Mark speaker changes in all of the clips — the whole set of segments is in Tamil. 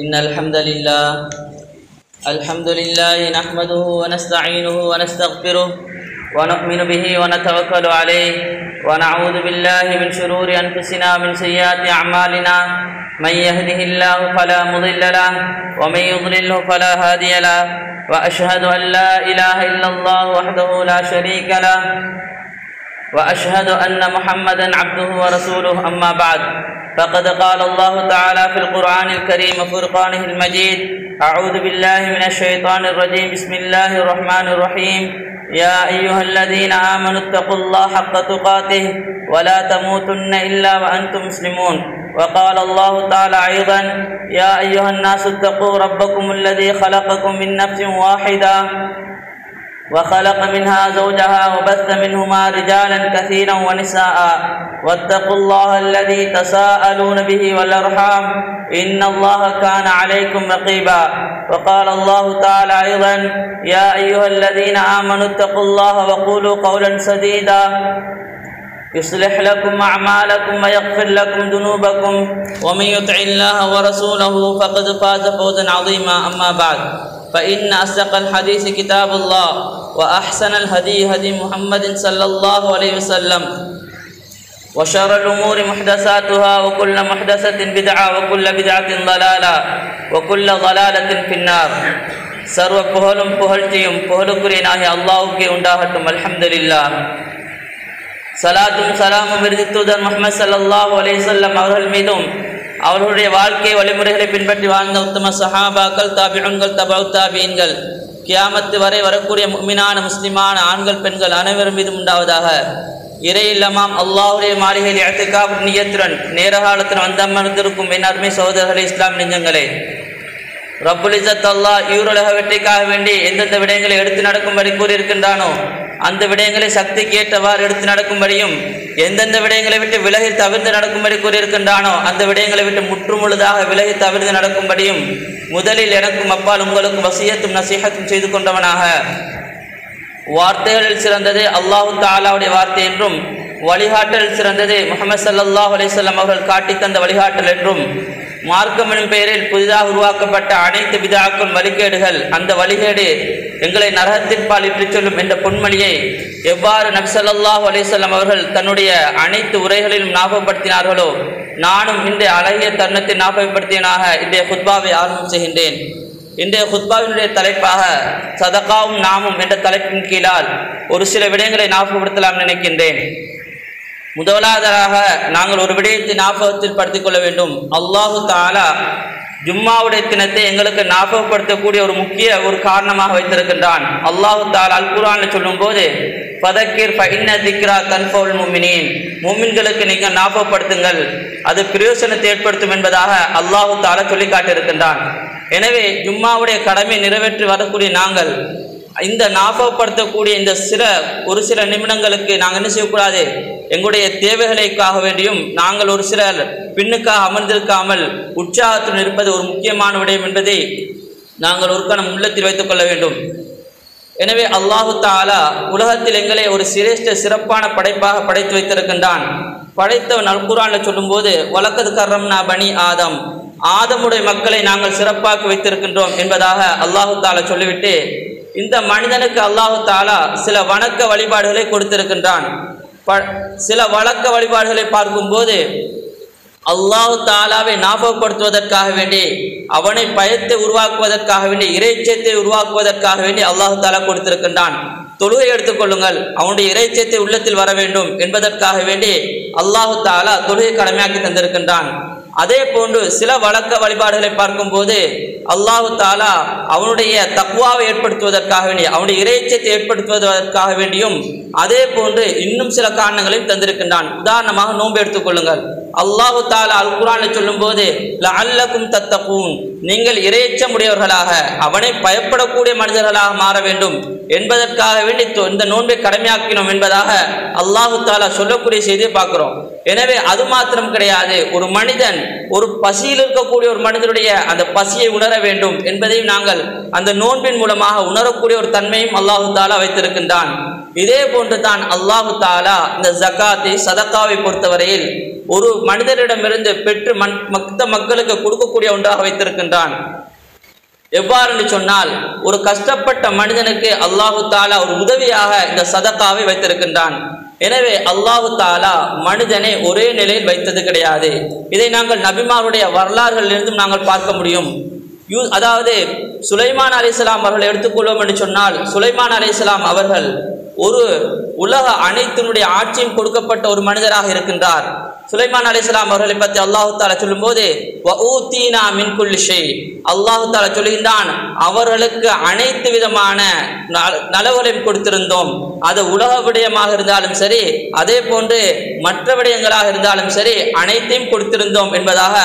Speaker 1: إن الحمد لله نحمده ونستعينه ونستغفره ونؤمن به ونتوكل عليه ونعوذ بالله من شرور أنفسنا ومن سيئات أعمالنا من يهده الله فلا مضل له ومن يضلله فلا هادي له وأشهد أن لا إله إلا الله وحده لا شريك له وأشهد أن محمدا عبده ورسوله أما بعد فقد قال الله تعالى في القرآن الكريم وفرقانه المجيد أعوذ بالله من الشيطان الرجيم بسم الله الرحمن الرحيم يا أيها الذين آمنوا اتقوا الله حق تقاته ولا تموتن إلا وأنتم مسلمون وقال الله تعالى أيضا يا أيها الناس اتقوا ربكم الذي خلقكم من نفس واحدة وخلق منها زوجها وبث منهما رجالا كثيرا ونساء واتقوا الله الذي تساءلون به والأرحام إن الله كان عليكم رقيبا وقال الله تعالى أيضا يا أيها الذين آمنوا اتقوا الله وقولوا قولا سديدا يصلح لكم أعمالكم ويغفر لكم ذنوبكم ومن يطع الله ورسوله فقد فاز فوزا عظيما أما بعد فإن أصدق الحديث كتاب الله وأحسن الهدي هدي محمد صلى الله عليه وسلم وشر الأمور محدثاتها وكل محدثة بدعة وكل بدعة ضلالة وكل ضلالة في النار சர்வ புகழும் புகழ்ச்சியும் புகழுக்குரிய நாகிய அல்லாஹ்வுக்கே உண்டாகட்டும். அல்ஹம்துலில்லாஹ். சலாத்தும் சலாமும் இறுதி தூதர் முஹம்மது ஸல்லல்லாஹு அலைஹி வஸல்லம் அவர்கள் மீதும் அவர்களுடைய வாழ்க்கை வழிமுறைகளை பின்பற்றி வாழ்ந்த உத்தம சஹாபாக்கள், தாபிஊன்கள், தபஉ தாபிஈன்கள், கியாமத்து வரை வரக்கூடிய முஃமினான முஸ்லிமான ஆண்கள் பெண்கள் அனைவரும் மீதும் உண்டாவதாக. இறை இல்லமாம் அல்லாஹ்வுடைய மாளிகையில் இஅ்திகாஃப் நியத்துடன் நேர காலத்தில் வந்தமர்ந்திருக்கும் என் அருமை சகோதரர்களே, இஸ்லாம் நெஞ்சங்களே, ரப்புல் இஸ்ஸத் அல்லாஹ் ஈருலக வெற்றிக்காக வேண்டி எந்தெந்த விடயங்களை எடுத்து நடக்கும்படி கூறியிருக்கின்றானோ அந்த விடயங்களை சக்திக்கு ஏற்றவாறு எடுத்து நடக்கும்படியும், எந்தெந்த விடயங்களை விட்டு விலகி தவிர்த்து நடக்கும்படி கூறியிருக்கின்றானோ அந்த விடயங்களை விட்டு முற்றுமுழுதாக விலகி தவிர்த்து நடக்கும்படியும் முதலில் எனக்கும் அப்பால் உங்களுக்கும் வசியத்தும் நசீஹத்தும் செய்து கொண்டவனாக, வார்த்தைகளில் சிறந்தது அல்லாஹு தஆலாவுடைய வார்த்தை என்றும், வழிகாட்டல் சிறந்தது முஹம்மது ஸல்லல்லாஹு அலைஹி வஸல்லம் அவர்கள் காட்டி தந்த வழிகாட்டல் என்றும், மார்க்கம் எனும் பெயரில் புதிதாக உருவாக்கப்பட்ட அனைத்து பித்ஆக்கள் வழிகேடுகள், அந்த வழிகேடு எங்களை நரகத்திற்பால் இட்டுச் செல்லும் என்ற பொன்மொழியை எவ்வாறு நபி ஸல்லல்லாஹு அலைஹி வஸல்லம் அவர்கள் தன்னுடைய அனைத்து உரைகளிலும் ஞாபகப்படுத்தினார்களோ நானும் இன்றைய அழகிய தருணத்தை ஞாபகப்படுத்தியனாக இன்றைய குத்பாவை ஆரம்பம் செய்கின்றேன். இன்றைய குத்பாவினுடைய தலைப்பாக சதகாவும் நாமும் என்ற தலைப்பின் கீழால் ஒரு சில விடயங்களை ஞாபகப்படுத்தலாம் நினைக்கின்றேன். முதலாவதாக நாங்கள் ஒரு விடயத்தை ஞாபகத்தில் படுத்திக் கொள்ள வேண்டும். அல்லாஹு தஆலா ஜும்மாவுடைய தினத்தை எங்களுக்கு ஞாபகப்படுத்தக்கூடிய ஒரு முக்கிய ஒரு காரணமாக வைத்திருக்கின்றான். அல்லாஹு தஆலா அல் குர்ஆனில் சொல்லும் போது ஃபதக்கிர் ஃபஇன்ன திக்ரா தன்ஃபவுல் முஃமினீன், முஃமின்களுக்கு நீங்கள் ஞாபகப்படுத்துங்கள், அது பிரயோசனத்தை ஏற்படுத்தும் என்பதாக அல்லாஹு தஆலா சொல்லி காட்டியிருக்கின்றான். எனவே ஜும்மாவுடைய கடமை நிறைவேற்றி வரக்கூடிய நாங்கள் இந்த ஞாபகப்படுத்தக்கூடிய இந்த ஒரு சில நிமிடங்களுக்கு நாங்கள் என்ன செய்யக்கூடாது, எங்களுடைய தேவைகளுக்காக வேண்டியும் நாங்கள் ஒரு சிலர் பின்னுக்காக அமர்ந்திருக்காமல் உற்சாகத்துடன் இருப்பது ஒரு முக்கியமான விடயம் என்பதை நாங்கள் ஒரு கணம் உள்ளத்தில் வைத்துக் கொள்ள வேண்டும். எனவே அல்லாஹு தஆலா உலகத்தில் எங்களை ஒரு சிறப்பான படைப்பாக படைத்து வைத்திருக்கின்றான். படைத்தவன் அல் குர்ஆனில் சொல்லும்போது வலக்கத் கர்ரம்னா பனி ஆதம், ஆதமுடைய மக்களை நாங்கள் சிறப்பாக வைத்திருக்கின்றோம் என்பதாக அல்லாஹு தஆலா சொல்லிவிட்டு இந்த மனிதனுக்கு அல்லாஹு தஆலா சில வணக்க வழிபாடுகளை கொடுத்திருக்கின்றான். சில வழக்க வழிபாடுகளை பார்க்கும்போது அல்லாஹு தஆலாவை ஞாபகப்படுத்துவதற்காக வேண்டி, அவனை பயத்தை உருவாக்குவதற்காக வேண்டி, இறைச்சத்தை உருவாக்குவதற்காக வேண்டி அல்லாஹு தஆலா கொடுத்திருக்கின்றான். தொழுகை எடுத்துக்கொள்ளுங்கள், அவனுடைய இறைச்சத்தை உள்ளத்தில் வர வேண்டும் என்பதற்காக வேண்டி அல்லாஹு தஆலா தொழுகை கடமையாக்கி தந்திருக்கின்றான். அதே போன்று சில வழக்க வழிபாடுகளை பார்க்கும்போது அல்லாஹு தஆலா அவனுடைய தக்வாவை ஏற்படுத்துவதற்காக வேண்டி, அவனுடைய இறைச்சத்தை ஏற்படுத்துவதற்காக வேண்டியும் அதே போன்று இன்னும் சில காரணங்களையும் தந்திருக்கின்றான். உதாரணமாக நோன்பு எடுத்துக்கொள்ளுங்கள். அல்லாஹு தஆலா அல் குர்ஆனில் சொல்லும் போது லஅல்லகும் தத்தகூன், நீங்கள் இறைச்சம் உடையவர்களாக, அவனை பயப்படக்கூடிய மனிதர்களாக மாற வேண்டும் என்பதற்காக வேண்டி இந்த நோன்பை கடமையாக்கினோம் என்பதாக அல்லாஹு தஆலா சொல்லக்கூடிய செய்தியை பார்க்கிறோம். எனவே அது மாத்திரம் கிடையாது, ஒரு மனிதன் ஒரு பசியில் இருக்கக்கூடிய ஒரு மனிதனுடைய அந்த பசியை உணர வேண்டும் என்பதையும் நாங்கள் அந்த நோன்பின் மூலமாக உணரக்கூடிய ஒரு தன்மையும் அல்லாஹு தஆலா வைத்திருக்கின்றான். இதே போன்று தான் அல்லாஹு தஆலா இந்த ஜகாத்தை சதகாவை பொறுத்தவரையில் ஒரு மனிதரிடமிருந்து பெற்று மற்ற மக்களுக்கு கொடுக்கக்கூடிய ஒன்றாக வைத்திருக்கின்றான். எவ்வாறு சொன்னால், ஒரு கஷ்டப்பட்ட மனிதனுக்கு அல்லாஹு தாலா ஒரு உதவியாக இந்த சதக்காவை வைத்திருக்கின்றான். எனவே அல்லாஹு தாலா மனிதனை ஒரே நிலையில் வைத்தது கிடையாது. இதை நாங்கள் நபிமாருடைய வரலாறுகளிலிருந்தும் நாங்கள் பார்க்க முடியும். அதாவது சுலைமான் அலைஹிஸ்ஸலாம் அவர்களை எடுத்துக்கொள்வோம் என்று சொன்னால், சுலைமான் அலைஹிஸ்ஸலாம் அவர்கள் ஒரு உலக அனைத்தினுடைய ஆட்சியும் கொடுக்கப்பட்ட ஒரு மனிதராக இருக்கின்றார். சுலைமான் அலைஹிஸ்ஸலாம் அவர்களை பற்றி அல்லாஹு தாலா சொல்லும் போது வஊதீனா மின் குல்லி ஷை, அல்லாஹு தாலா சொல்லுகின்றான், அவர்களுக்கு அனைத்து விதமான நலவுகளையும் கொடுத்திருந்தோம். அது உலக விடயமாக இருந்தாலும் சரி, அதே போன்று மற்ற விடயங்களாக இருந்தாலும் சரி, அனைத்தையும் கொடுத்திருந்தோம் என்பதாக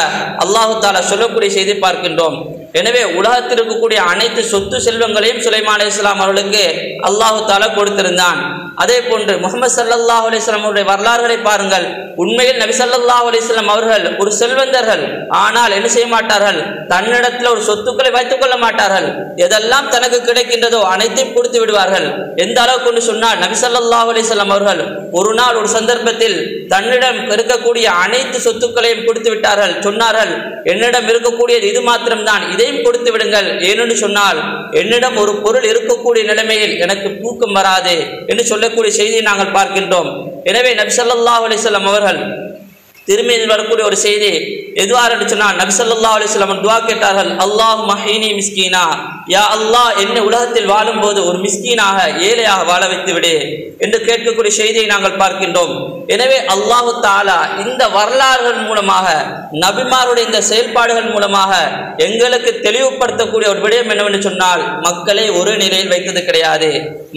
Speaker 1: அல்லாஹு தாலா சொல்லக்கூடிய செய்தி பார்க்கின்றோம். எனவே உலகத்தில் இருக்கக்கூடிய அனைத்து சொத்து செல்வங்களையும் சுலைமான் அலைஹிஸ்ஸலாம் அவர்களுக்கு அல்லாஹு தாலா கொடுத்திருந்தான். அதே போன்று முஹம்மது ஸல்லல்லாஹு அலைஹி வஸல்லம் அவருடைய வரலாறுகளை பாருங்கள். உண்மையில் நபி ஸல்லல்லாஹு அலைஹி வஸல்லம் அவர்கள் ஒரு செல்வந்தர்கள். ஆனால் என்ன செய்ய மாட்டார்கள், தன்னிடத்தில் ஒரு சொத்துக்களை வைத்துக் கொள்ள மாட்டார்கள். எதெல்லாம் தனக்கு கிடைக்கின்றதோ அனைத்தையும் கொடுத்து விடுவார்கள். எந்த அளவுக்கு என்று சொன்னால், நபி ஸல்லல்லாஹு அலைஹி வஸல்லம் அவர்கள் ஒரு நாள் ஒரு சந்தர்ப்பத்தில் தன்னிடம் இருக்கக்கூடிய அனைத்து சொத்துக்களையும் கொடுத்து விட்டார்கள். சொன்னார்கள், என்னிடம் இருக்கக்கூடியது இது மாத்திரம்தான், இதையும் கொடுத்து விடுங்கள். ஏனென்று சொன்னால், என்னிடம் ஒரு பொருள் இருக்கக்கூடிய நிலைமையில் எனக்கு தூக்கம் வராது என்று சொல்லக்கூடிய செய்தியை நாங்கள் பார்க்கின்றோம். எனவே நபி ஸல்லல்லாஹு அலைஹி வஸல்லம் அவர்கள் திருமீதில் வரக்கூடிய ஒரு செய்தி எதுவாறு என்று சொன்னால், நபி ஸல்லல்லாஹு அலைஹி வஸல்லம் துஆ கேட்டார்கள், அல்லாஹும்ம ஹீனி மிஸ்கீனா, யா அல்லாஹ் என்னை உலகத்தில் வாழும்போது ஒரு மிஸ்கீனாக ஏழையாக வாழ வைத்து விடு என்று கேட்கக்கூடிய செய்தியை நாங்கள் பார்க்கின்றோம். எனவே அல்லாஹு தாலா இந்த வரலாறுகள் மூலமாக, நபிமாருடைய இந்த செயல்பாடுகள் மூலமாக எங்களுக்கு தெளிவுபடுத்தக்கூடிய ஒரு விடயம் என்னவென்று சொன்னால், மக்களை ஒரு நிலையில் வைத்தது கிடையாது.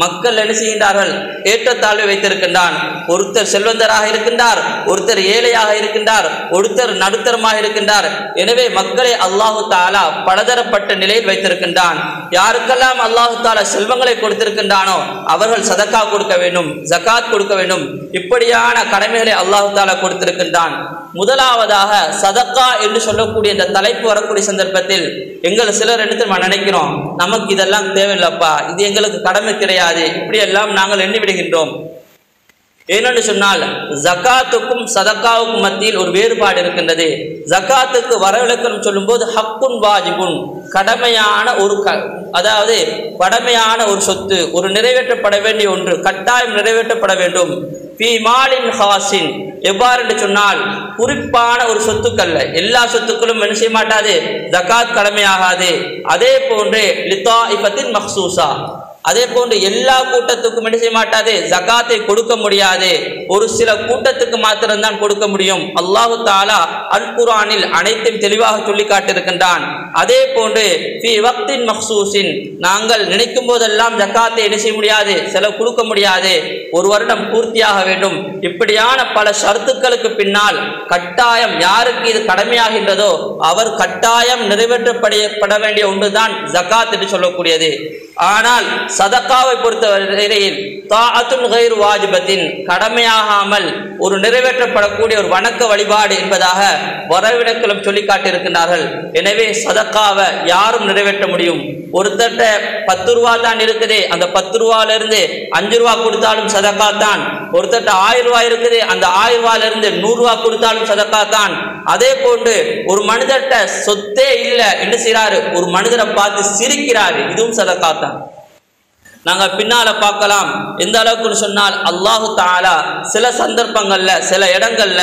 Speaker 1: மக்கள் என்ன செய்கின்றார்கள், ஏற்றத்தாழ்வை வைத்திருக்கின்றான். ஒருத்தர் செல்வந்தராக இருக்கின்றார், ஒருத்தர் ஏழையாக இருக்கின்றார், ஒருத்தர் நடுத்தரமாக இருக்கின்றார். எனவே மக்களை அல்லாஹு தாலா பலதரப்பட்ட நிலையில் வைத்திருக்கின்றான். யாருக்கெல்லாம் அல்லாஹு தாலா செல்வங்களை கொடுத்திருக்கின்றானோ அவர்கள் சதக்கா கொடுக்க வேண்டும், ஜகாத் கொடுக்க வேண்டும். இப்படியான கடமைகளை அல்லாஹு தாலா கொடுத்திருக்கின்றான். முதலாவதாக சதக்கா என்று சொல்லக்கூடிய இந்த தலைப்பு வரக்கூடிய சந்தர்ப்பத்தில் எங்கள் சிலர் எடுத்து நினைக்கிறோம், நமக்கு இதெல்லாம் தேவையில்லப்பா, இது எங்களுக்கு கடமை கிடையாது, இப்படி எல்லாம் நாங்கள் எண்ணி விடுகின்றோம். ஏனென்று சொன்னால், ஜகாத்துக்கும் சதக்காவுக்கும் மத்தியில் ஒரு வேறுபாடு இருக்கின்றது. ஜகாத்துக்கு வரவிலக்கணம் சொல்லும் போது ஹக்குன் வாஜிபுன், கடமையான ஒரு அதாவது கடமையான ஒரு சொத்து, ஒரு நிறைவேற்றப்பட வேண்டிய ஒன்று, கட்டாயம் நிறைவேற்றப்பட வேண்டும். ஃபீ மாலின் ஹாசின், எவ்வாறு என்று சொன்னால், குறிப்பான ஒரு சொத்துக்கள்ல எல்லா சொத்துக்களும் என்ன செய்ய மாட்டாது, ஜகாத் கடமையாகாது. அதே போன்று லிதாஇஃபத்தின் மக்சூசா, அதே போன்று எல்லா கூட்டத்துக்கும் என்ன செய்ய மாட்டாது, ஜகாத்தை கொடுக்க முடியாது. ஒரு சில கூட்டத்துக்கு மாத்திரம்தான் கொடுக்க முடியும். அல்லாஹு தாலா அல் குர்ஆனில் அனைத்தையும் தெளிவாக சொல்லி காட்டியிருக்கின்றான். அதே போன்று ஃபீ வக்தின் மக்சூஸின், நாங்கள் நினைக்கும் போதெல்லாம் ஜகாத்தை என்ன செய்ய முடியாது, செலவு கொடுக்க முடியாது, ஒரு வருடம் பூர்த்தியாக வேண்டும். இப்படியான பல ஷர்த்துக்களுக்கு பின்னால் கட்டாயம் யாருக்கு இது கடமையாகின்றதோ அவர் கட்டாயம் நிறைவேற்றப்பட வேண்டிய ஒன்றுதான் ஜகாத் என்று சொல்லக்கூடியது. ஆனால் சதக்காவை பொறுத்தவரையில் தாஅத்துன் கைர் வாஜிபத்தின், கடமையாகாமல் ஒரு நிறைவேற்றப்படக்கூடிய ஒரு வணக்க வழிபாடு என்பதாக வரவிலக்கணம் சொல்லி காட்டியிருக்கிறார்கள். எனவே சதக்காவை யாரும் நிறைவேற்ற முடியும். ஒருத்தட்ட 10 ரூபா தான் இருக்குது, அந்த 10 ரூபாயிலிருந்து 5 ரூபா கொடுத்தாலும் சதக்கா தான். ஒருத்தட்ட 1000 ரூபாய் இருக்குது, அந்த 1000 ரூபாயிலிருந்து 100 ரூபா கொடுத்தாலும் சதக்கா தான். அதே போன்று ஒரு மனிதர்கிட்ட சொத்தே இல்லை என்ன செய்யறாரு, ஒரு மனிதரை பார்த்து சிரிக்கிறாரு, இதுவும் சதக்கா தான். நாங்கள் பின்னால பார்க்கலாம். எந்த அளவுக்கு சொன்னால், அல்லாஹு தாலா சில சந்தர்ப்பங்கள்ல சில இடங்கள்ல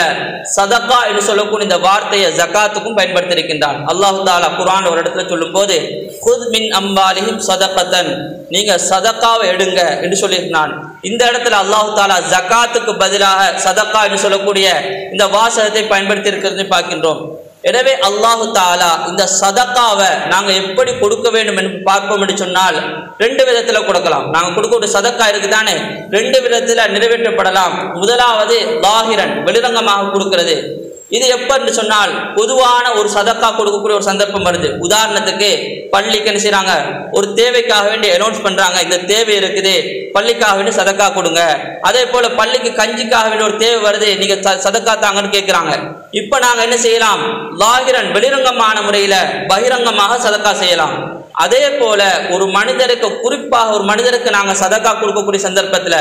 Speaker 1: சதக்கா என்று சொல்லக்கூடிய இந்த வார்த்தையை ஜகாத்துக்கும் பயன்படுத்தியிருக்கின்றான். அல்லாஹு தாலா குர்ஆன் ஒரு இடத்துல சொல்லும் போது, குத் மின் அம்வாலிஹிம் சதகத்தன், நீங்க சதக்காவை எடுங்க என்று சொல்லியிருந்தான். இந்த இடத்துல அல்லாஹு தாலா ஜகாத்துக்கு பதிலாக சதக்கா என்று சொல்லக்கூடிய இந்த வாசகத்தை பயன்படுத்தி இருக்கிறதை பார்க்கின்றோம். எனவே அல்லாஹு தாலா இந்த சதக்காவை நாங்கள் எப்படி கொடுக்க வேண்டும் என்று பார்ப்போம் என்று சொன்னால், 2 விதத்தில் கொடுக்கலாம். நாங்கள் கொடுக்கக்கூடிய சதக்கா இருக்குதானே, 2 விதத்தில் நிறைவேற்றப்படலாம். முதலாவது லாஹிரன், வெளிரங்கமாக கொடுக்கிறது. இது எப்பன்னு சொன்னால் பொதுவான ஒரு சதக்கா கொடுக்கக்கூடிய ஒரு சந்தர்ப்பம் வருது. உதாரணத்துக்கு பள்ளிக்கு என்ன செய்றாங்க, ஒரு தேவைக்காக வேண்டி அனௌன்ஸ் பண்றாங்க, இந்த தேவை இருக்குது பள்ளிக்காக வேண்டி சதக்கா கொடுங்க. அதே போல பள்ளிக்கு கஞ்சிக்காக வேண்டிய ஒரு தேவை வருது, நீங்க சதக்கா தாங்கன்னு கேட்கிறாங்க. இப்ப நாங்க என்ன செய்யலாம், லாகிரன் வெளிரங்கமான முறையில பகிரங்கமாக சதக்கா செய்யலாம். அதே போல ஒரு மனிதருக்கு, குறிப்பாக ஒரு மனிதருக்கு நாங்க சதக்கா கொடுக்கக்கூடிய சந்தர்ப்பத்துல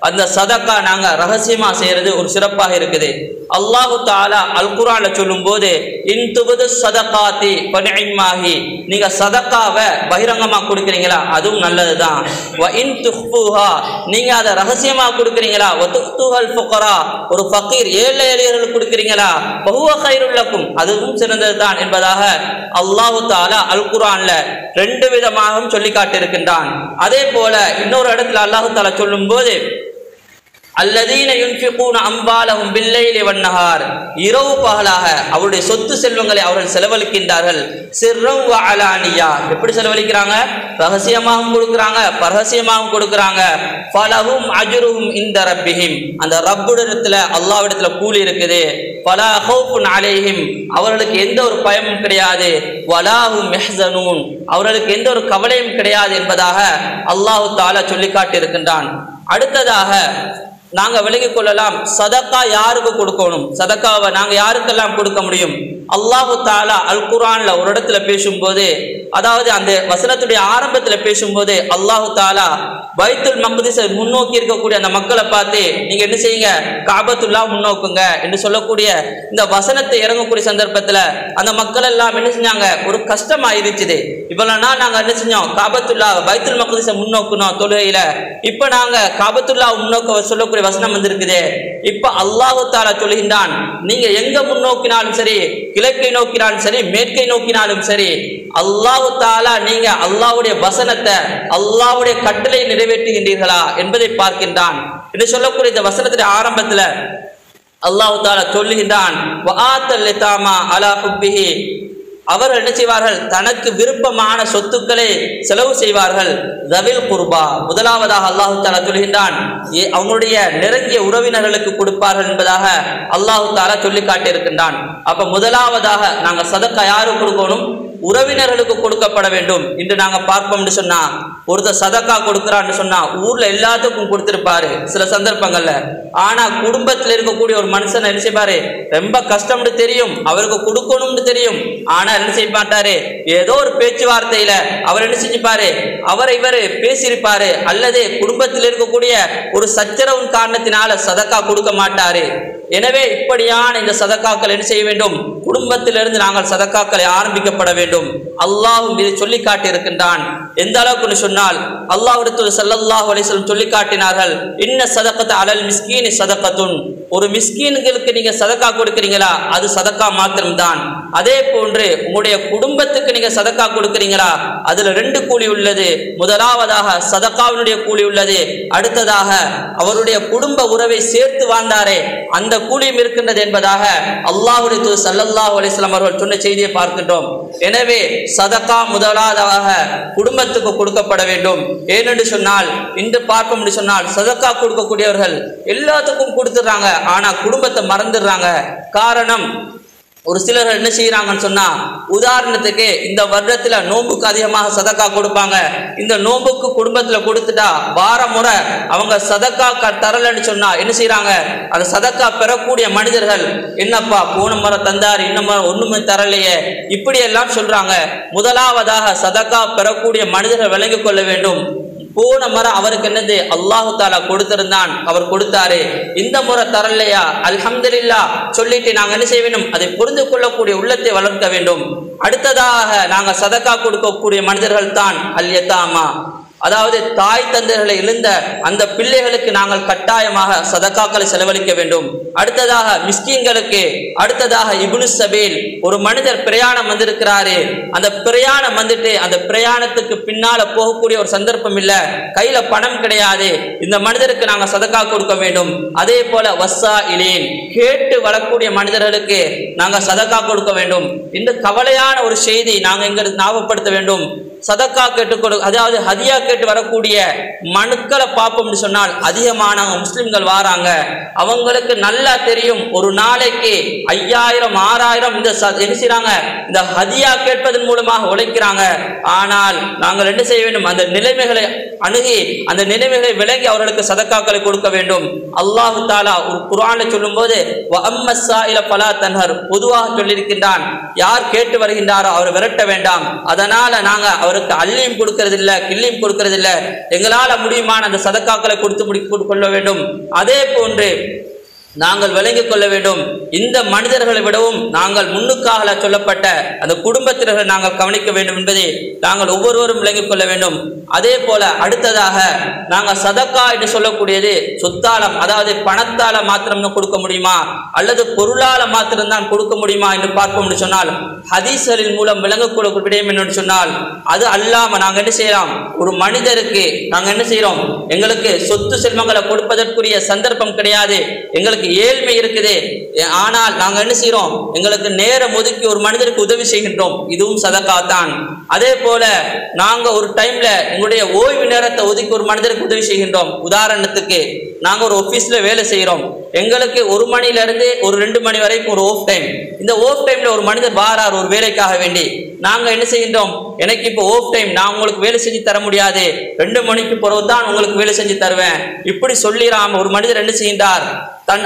Speaker 1: அந்த சதக்கா நாங்க ரகசியமா செய்யறது ஒரு சிறப்பாக இருக்குது. அல்லாஹு தஆலா அல் குர்ஆன்ல சொல்லும் போது இன் துபது சதகாத்தி ஃபனிமாஹி, நீங்க சதக்காவை பகிரங்கமா கொடுக்குறீங்களா அதுவும் நல்லதுதான். வ இன் துஃபுஹா, நீங்க அதை ரகசியமா கொடுக்குறீங்களா, வ துஹுல் ஃபுகரா, ஒரு ஃபகீர் ஏழை எளியவர்களுக்கு கொடுக்குறீங்களா, ஃபஹுவ கைருல் லக்கும், அதுவும் சிறந்ததுதான் என்பதாக அல்லாஹு தஆலா அல் குர்ஆன்ல ரெண்டு விதமாகவும் சொல்லி காட்டியிருக்கின்றான். அதே போல இன்னொரு இடத்துல அல்லாஹு தஆலா சொல்லும் போது அல்லதீன யுன்ஃபிகூன அம்வாலஹும் பில்லைலி வன்னஹார், இரவு பகலாக அவருடைய சொத்து செல்வங்களை அவர்கள் செலவழிக்கின்றார்கள். சிர்ரம் வ அலானியா, எப்படி செலவழிக்கிறாங்க, ரகசியமாகவும் கொடுக்குறாங்க பரகசியமாகவும் கொடுக்குறாங்க. ஃபலஹும் அஜ்ருஹும் இன்த ரப்பிஹிம், அந்த ரப்புடத்துல அல்லாஹ்விடத்துல கூலி இருக்குது. ஃபலா ஹௌஃபுன் அலைஹிம், அவர்களுக்கு எந்த ஒரு பயமும் கிடையாது. வலாஹும் யஹ்ஸனூன், அவர்களுக்கு எந்த ஒரு கவலையும் கிடையாது என்பதாக அல்லாஹ் தஆலா சொல்லி காட்டியிருக்கின்றான். அடுத்ததாக நாங்க விளங்கிக் கொள்ளலாம், சதக்கா யாருக்கு கொடுக்கணும், சதக்காவை நாங்க யாருக்கெல்லாம் கொடுக்க முடியும். அல்லாஹு தஆலா அல் குர்ஆன்ல ஒரு இடத்துல பேசும்போது, அதாவது அந்த வசனத்துடைய ஆரம்பத்துல பேசும்போது அல்லாஹு தஆலா பைத்துல் மக்திஸை முன்னோக்கி இருக்கக்கூடிய அந்த மக்களை பார்த்து நீங்க என்ன செய்யுங்க, காபத்துல்லா முன்னோக்குங்க என்று சொல்லக்கூடிய இந்த வசனத்தை இறங்கக்கூடிய சந்தர்ப்பத்துல அந்த மக்கள் எல்லாம் என்ன செஞ்சாங்க, ஒரு கஷ்டமா இருந்துச்சு. இவ்வளவு நாள் நாங்க என்ன செஞ்சோம், காபத்துல்லா பைத்துல் மக்திஸை முன்னோக்கணும் தொழுகையில, இப்ப நாங்க காபத்துல்லா முன்னோக்க சொல்லக்கூடிய வசனம் வந்திருக்குது. இப்ப அல்லாஹு தஆலா சொல்கின்றான், நீங்க எங்க முன்னோக்கினாலும் சரி, கிழக்கை நோக்கினாலும் சரி, மேற்கை நோக்கினாலும் சரி, அல்லாஹு தஆலா நீங்க அல்லாஹ்வுடைய வசனத்தை, அல்லாஹ்வுடைய கட்டளை நிறைவேற்றுகின்றீர்களா என்பதை பார்க்கின்றான் என்று சொல்லக்கூடிய இந்த வசனத்துடைய ஆரம்பத்துல அல்லாஹு தஆலா சொல்லுகின்றான், வஆத்தல் லிதாமா அலா ஹுப்பிஹி, அவர்கள் என்ன செய்வார்கள், தனக்கு விருப்பமான சொத்துக்களை செலவு செய்வார்கள். தவில் குர்பா, முதலாவதாக அல்லாஹு தஆலா சொல்கின்றான், அவங்களுடைய நெருங்கிய உறவினர்களுக்கு கொடுப்பார்கள் என்பதாக அல்லாஹு தஆலா சொல்லி காட்டியிருக்கின்றான். அப்ப முதலாவதாக நாங்க சதக்கா யாருக்கு கொடுக்கணும், உறவினர்களுக்கு கொடுக்கப்பட வேண்டும். இன்று நாங்க பார்ப்போம்னு சொன்னா, ஒருத்தர் சதக்கா கொடுக்கிறான்னு சொன்னா ஊர்ல எல்லாத்துக்கும் கொடுத்திருப்பாரு சில சந்தர்ப்பங்கள்ல. ஆனா குடும்பத்தில் இருக்கக்கூடிய ஒரு மனுஷன் என்ன செய்வாரு, ரொம்ப கஷ்டம்னு தெரியும், அவருக்கு கொடுக்கணும்னு தெரியும், ஆனா என்ன செய்ய மாட்டாரு, ஏதோ ஒரு பேச்சுவார்த்தையில அவர் என்ன செஞ்சுப்பாரு, அவர் இவர் பேசியிருப்பாரு, அல்லது குடும்பத்தில் இருக்கக்கூடிய ஒரு சச்சரவின் காரணத்தினால சதக்கா கொடுக்க மாட்டாரு. எனவே இப்படியான இந்த சதக்காக்கள் என்ன செய்ய வேண்டும், குடும்பத்திலிருந்து நாங்கள் சதக்காக்களை ஆரம்பிக்கப்பட வேண்டும். அல்லாஹ்வும் இதை சொல்லி காட்டியிருக்கின்றான். எந்த அளவுக்கு சொன்னால் அல்லாஹ்வுடைய ஸல்லல்லாஹு அலைஹி வஸல்லம் சொல்லி காட்டினார்கள், இன்ன ஸதகத அலல் மிஸ்கீனி ஸதகத்துன், ஒரு மிஸ்கீன்களுக்கு நீங்க சதக்கா கொடுக்கிறீங்களா அது சதக்கா மாத்திரம்தான். அதே போன்று உங்களுடைய குடும்பத்துக்கு நீங்க சதக்கா கொடுக்கிறீங்களா அதுல ரெண்டு கூலி உள்ளது. முதலாவதாக சதக்காவினுடைய கூலி உள்ளது, அடுத்ததாக அவருடைய குடும்ப உறவை சேர்த்து வாழ்ந்தாரே அந்த கூலியும் இருக்கின்றது என்பதாக அல்லாஹ்வுடைய தூதர் ஸல்லல்லாஹு அலைஹி வஸல்லம் அவர்கள் சொன்ன செய்தியை பார்க்கின்றோம். எனவே சதக்கா முதலாவதாக குடும்பத்துக்கு கொடுக்கப்பட வேண்டும். ஏனென்று சொன்னால் இன்று பார்ப்போம் சொன்னால் சதக்கா கொடுக்கக்கூடியவர்கள் எல்லாத்துக்கும் கொடுத்துடுறாங்க, ஆனா குடும்பத்தை மறந்துடுறாங்க. காரணம், ஒரு சிலர் என்ன செய்யறாங்கன்னு சொன்னா, உதாரணத்துக்கு இந்த வருடத்துல நோம்புக்கு அதிகமாக சதக்கா கொடுப்பாங்க, இந்த நோம்புக்கு குடும்பத்துல கொடுத்துட்டா வார முறை அவங்க சதக்கா தரலன்னு சொன்னா என்ன செய்யறாங்க, அந்த சதக்கா பெறக்கூடிய மனிதர்கள் என்னப்பா போன முறை தந்தார் இன்னும் முறை ஒண்ணுமே தரலையே இப்படி எல்லாம் சொல்றாங்க. முதலாவதாக சதக்கா பெறக்கூடிய மனிதர்கள் விளங்கிக் கொள்ள வேண்டும், போன முறை அவருக்கு என்னது அல்லாஹு தஆலா கொடுத்திருந்தான், அவர் கொடுத்தாரு, இந்த முறை தரலையா அல்ஹம்துலில்லாஹ் சொல்லிட்டு நாங்க என்ன செய்ய வேண்டும், அதை புரிந்து கொள்ளக்கூடிய உள்ளத்தை வளர்க்க வேண்டும். அடுத்ததாக நாங்க சதக்கா கொடுக்கக்கூடிய மனிதர்கள் தான் அல் யதாமா, அதாவது தாய் தந்தைகளை இழந்த அந்த பிள்ளைகளுக்கு நாங்கள் கட்டாயமாக சதக்காக்களை செலவழிக்க வேண்டும். அடுத்ததாக மிஸ்கீன்களுக்கு, அடுத்ததாக இப்னு சபீல், ஒரு மனிதர் பிரயாணம் வந்திருக்கிறாரு, அந்த பிரயாணம் வந்துட்டு அந்த பிரயாணத்துக்கு பின்னால போகக்கூடிய ஒரு சந்தர்ப்பம் இல்ல, கையில பணம் கிடையாது, இந்த மனிதருக்கு நாங்க சதக்கா கொடுக்க வேண்டும். அதே போல வஸ்ஸா இலீன், கேட்டு வரக்கூடிய மனிதர்களுக்கு நாங்க சதக்கா கொடுக்க வேண்டும். இந்த கவலையான ஒரு செய்தி நாங்க இங்க ஞாபகப்படுத்த வேண்டும். சதக்கா கேட்டு அதாவது ஹதியா கேட்டு வரக்கூடிய மனுக்களை பார்ப்போம்னு சொன்னால் அதிகமான முஸ்லிம்கள் வாராங்க. அவங்களுக்கு நல்லா தெரியும் ஒரு நாளைக்கு 5000 6000 இந்த என்ன செய்றாங்க, இந்த ஹதியா கேட்பதன் மூலமாக உழைக்கிறாங்க. ஆனால் நாங்கள் என்ன செய்ய வேண்டும், அந்த நிலைமைகளை அணுகி அந்த நிலைமைகளை விளங்கி அவர்களுக்கு சதக்காக்களை கொடுக்க வேண்டும். அல்லாஹ் தஆலா ஒரு குர்ஆன்ல சொல்லும்போது வஅம்மஸ்ஸாயில ஃபலா தன்ஹர், பொதுவாக சொல்லியிருக்கின்றான், யார் கேட்டு வருகின்றாரோ அவர் விரட்ட வேண்டாம். அதனால நாங்க அவருக்கு அள்ளியும் கொடுக்கிறது இல்லை, கிள்ளியும் கொடுக்கிறது இல்லை. எங்களால் முடியுமான அந்த சதக்காக்களை கொடுத்து கொள்ள வேண்டும். அதே போன்று நாங்கள் விளங்கிக் கொள்ள வேண்டும், இந்த மனிதர்களை விடவும் நாங்கள் முன்னுக்காக சொல்லப்பட்ட அந்த குடும்பத்தினர்களை நாங்கள் கவனிக்க வேண்டும் என்பதை நாங்கள் ஒவ்வொருவரும் விளங்கிக் கொள்ள வேண்டும். அதே போல அடுத்ததாக நாங்கள் சதக்கா என்று சொல்லக்கூடியது சொத்தாலம், அதாவது பணத்தால மாத்திரம் கொடுக்க முடியுமா அல்லது பொருளால மாத்திரம்தான் கொடுக்க முடியுமா என்று பார்ப்போம் என்று சொன்னால், ஹதீஸ்களின் மூலம் விளங்கக்கூடிய விடயம் என்று சொன்னால், அது அல்லாம நாங்கள் என்ன செய்யலாம், ஒரு மனிதருக்கு நாங்கள் என்ன செய்யறோம், எங்களுக்கு சொத்து செல்வங்களை கொடுப்பதற்குரிய சந்தர்ப்பம் கிடையாது, எங்களுக்கு ஏழ்மை இருக்குது, ஆனால் நாங்கள் என்ன செய்யறோம், எங்களுக்கு நேரம் ஒதுக்கி ஒரு மனிதருக்கு உதவி செய்கின்றோம், இதுவும் சதக்கா தான். அதே போல நாங்க ஒரு டைம்ல எங்களுடைய ஓய்வு நேரத்தை ஒதுக்கி ஒரு மனிதருக்கு உதவி செய்கின்றோம். உதாரணத்துக்கு நாங்க ஒரு ஆபீஸ்ல வேலை செய்யறோம், எங்களுக்கு 1 மணில இருந்து ஒரு 2 மணி வரைக்கும் ஒரு ஆஃப் டைம். இந்த ஆஃப் டைம்ல ஒரு மனிதர் வாரார் ஒரு வேலைக்காக வேண்டி, நாங்க என்ன செய்கின்றோம், எனக்கு இப்போ ஆஃப் டைம், நான் உங்களுக்கு வேலை செஞ்சு தர முடியாது, 2 மணிக்கு பிறகுதான் உங்களுக்கு வேலை செஞ்சு தருவேன், இப்படி சொல்லிடாம ஒரு மனிதர் என்ன செய்கின்றார்,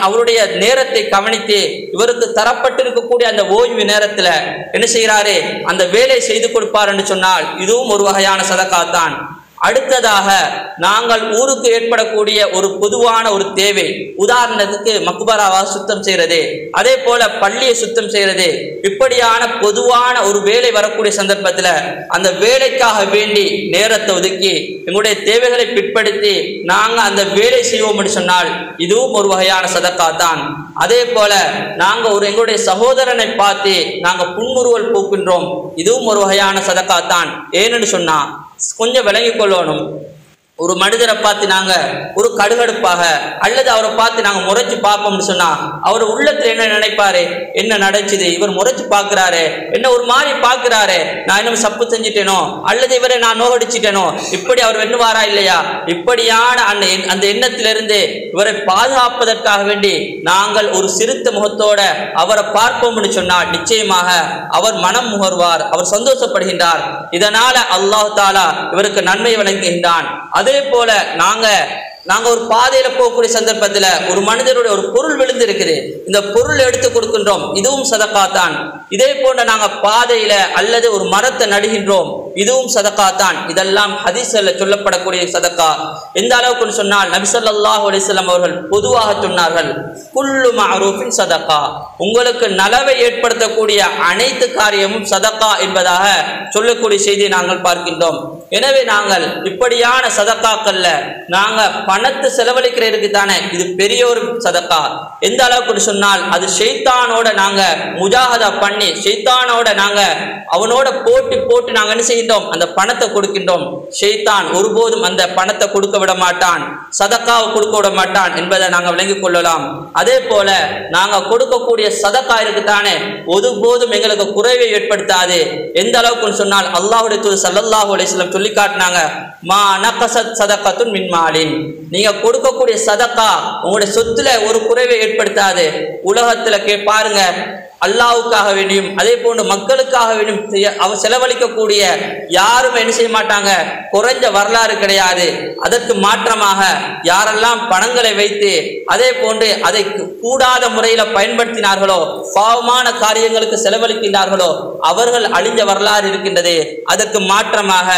Speaker 1: அவருடைய நேரத்தை கவனித்து இவருக்கு தரப்பட்டிருக்கக்கூடிய அந்த ஓய்வு நேரத்துல என்ன செய்யறாரு, அந்த வேலை செய்து கொடுப்பார் என்று சொன்னால் இதுவும் ஒரு வகையான சதக்கா தான். அடுத்ததாக நாங்கள் ஊருக்கு ஏற்படக்கூடிய ஒரு பொதுவான ஒரு தேவை, உதாரணத்துக்கு மக்பராவா சுத்தம் செய்யறது, அதே போல பள்ளியை சுத்தம் செய்யறது, இப்படியான பொதுவான ஒரு வேலை வரக்கூடிய சந்தர்ப்பத்தில் அந்த வேலைக்காக வேண்டி நேரத்தை ஒதுக்கி எங்களுடைய தேவைகளை பிற்படுத்தி நாங்கள் அந்த வேலை செய்வோம் என்று சொன்னால் இதுவும் ஒரு வகையான சதக்கா தான். அதே போல நாங்கள் எங்களுடைய சகோதரனை பார்த்து நாங்கள் புன்முறுவல் போக்கின்றோம், இதுவும் ஒரு வகையான சதக்கா தான். ஏன்னு சொன்னா கொஞ்சம் விளங்கிக் கொள்ளணும், ஒரு மனிதரை பார்த்து நாங்க ஒரு கடுகடுப்பாக அல்லது அவரை பார்த்து நாங்க முறைச்சு பார்ப்போம்னு சொன்னா அவர் உள்ளத்துல என்ன நினைப்பாரு, என்ன நடச்சுது, இவர் முறைச்சு பார்க்கிறாரு, என்ன ஒரு மாதிரி பார்க்கிறாரு, நான் இன்னும் சப்பு செஞ்சுட்டேனோ அல்லது இவரை நான் நோகடிச்சிட்டேனோ, இப்படி அவர் வெண்ணுவாரா இல்லையா, இப்படியான அந்த எண்ணத்திலிருந்து இவரை பாதுகாப்பதற்காக வேண்டி நாங்கள் ஒரு சிறுத்த முகத்தோட அவரை பார்ப்போம்னு சொன்னால் நிச்சயமாக அவர் மனம் முகர்வார், அவர் சந்தோஷப்படுகின்றார். இதனால அல்லாஹ் தாலா இவருக்கு நன்மை வழங்குகின்றான். அதே போல நாங்க ஒரு பாதையில போகக்கூடிய சந்தர்ப்பத்தில் ஒரு மனிதருடைய ஒரு பொருள் விழுந்து இருக்குது, இந்த பொருள் எடுத்து கொடுக்கின்றோம், இதுவும் சதக்கா தான். இதே போன்ற நாங்க பாதையில அல்லது ஒரு மரத்தை நடுகின்றோம், இதுவும் சதக்கா தான். இதெல்லாம் ஹதீஸ்ல சொல்லப்படக்கூடிய சதக்கா. எந்த அளவுக்கு சொன்னால் நபி ஸல்லல்லாஹு அலைஹி வஸல்லம் அவர்கள் பொதுவாக சொன்னார்கள், குல்லு மஅரூஃபின் சதக்கா, உங்களுக்கு நலவை ஏற்படுத்தக்கூடிய அனைத்து காரியமும் சதக்கா என்பதாக சொல்லக்கூடிய செய்தியை நாங்கள் பார்க்கின்றோம். எனவே நாங்கள் இப்படியான சதக்காக்கள்ல நாங்க பணத்தை செலவழிக்கிறதுக்கு தானே இது பெரிய ஒரு சதக்கா. எந்த அளவுக்கு சொன்னால் அது ஷைத்தானோட நாங்க முஜாஹதா பண்ணி ஷைத்தானோட நாங்க அவனோட போட்டு நாங்க என்ன செய்கின்றோம், அந்த பணத்தை கொடுக்கின்றோம். ஷைத்தான் ஒருபோதும் அந்த பணத்தை கொடுக்க விட மாட்டான், சதக்காவை கொடுக்க விட மாட்டான் என்பதை நாங்க விளங்கிக் கொள்ளலாம். அதே போல நாங்க கொடுக்கக்கூடிய சதக்கா இருக்குதானே ஒருபோதும் எங்களுக்கு குறைவை ஏற்படுத்தாது. எந்த அளவுக்கு சொன்னால் அல்லாஹ்வுடைய தூதர் ஸல்லல்லாஹு அலைஹி வஸல்லம் சொல்லி காட்டினாங்க, மா நகஸத் சதகத்துன் மின் மாலின், நீங்க கொடுக்கக்கூடிய சதக்கா உங்களுடைய சொத்துல ஒரு குறைவை ஏற்படுத்தாது. உலகத்துல பாருங்க, அல்லாஹ்வுக்காக வேண்டியும் அதே போன்று மக்களுக்காக வேண்டியும் அவர் செலவழிக்கக்கூடிய யாரும் என்ன செய்ய மாட்டாங்க, குறைஞ்ச வரலாறு கிடையாது. அதற்கு மாற்றமாக யாரெல்லாம் பணங்களை வைத்து அதே போன்று அதை கூடாத முறையில பயன்படுத்தினார்களோ, பாவமான காரியங்களுக்கு செலவழிக்கின்றார்களோ அவர்கள் அழிஞ்ச வரலாறு இருக்கின்றது. அதற்கு மாற்றமாக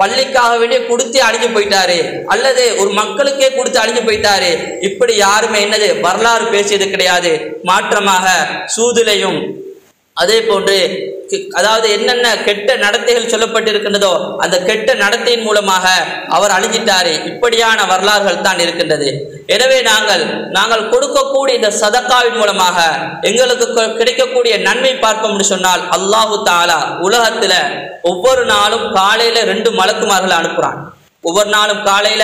Speaker 1: பள்ளிக்காக வேண்டிய கொடுத்து அழிஞ்சு போயிட்டாரு அல்லது ஒரு மக்களுக்கே கொடுத்து அழிஞ்சு போயிட்டாரு, இப்படி யாருமே என்னது வரலாறு பேசியது கிடையாது. மாற்றமாக சூதுலையும் அதே போன்று அதாவது என்னென்ன கெட்ட நடத்தைகள் சொல்லப்பட்டிருக்கின்றதோ அந்த கெட்ட நடத்தையின் மூலமாக அவர் அழிஞ்சிட்டாரு, இப்படியான வரலாறுகள் தான் இருக்கின்றது. எனவே நாங்கள் கொடுக்கக்கூடிய இந்த சதக்காவின் மூலமாக எங்களுக்கு கிடைக்கக்கூடிய நன்மை பார்ப்போம்னு சொன்னால் அல்லாஹு தாலா உலகத்துல ஒவ்வொரு நாளும் காலையில 2 மலக்குமார்களை அனுப்புறான். ஒவ்வொரு நாளும் காலையில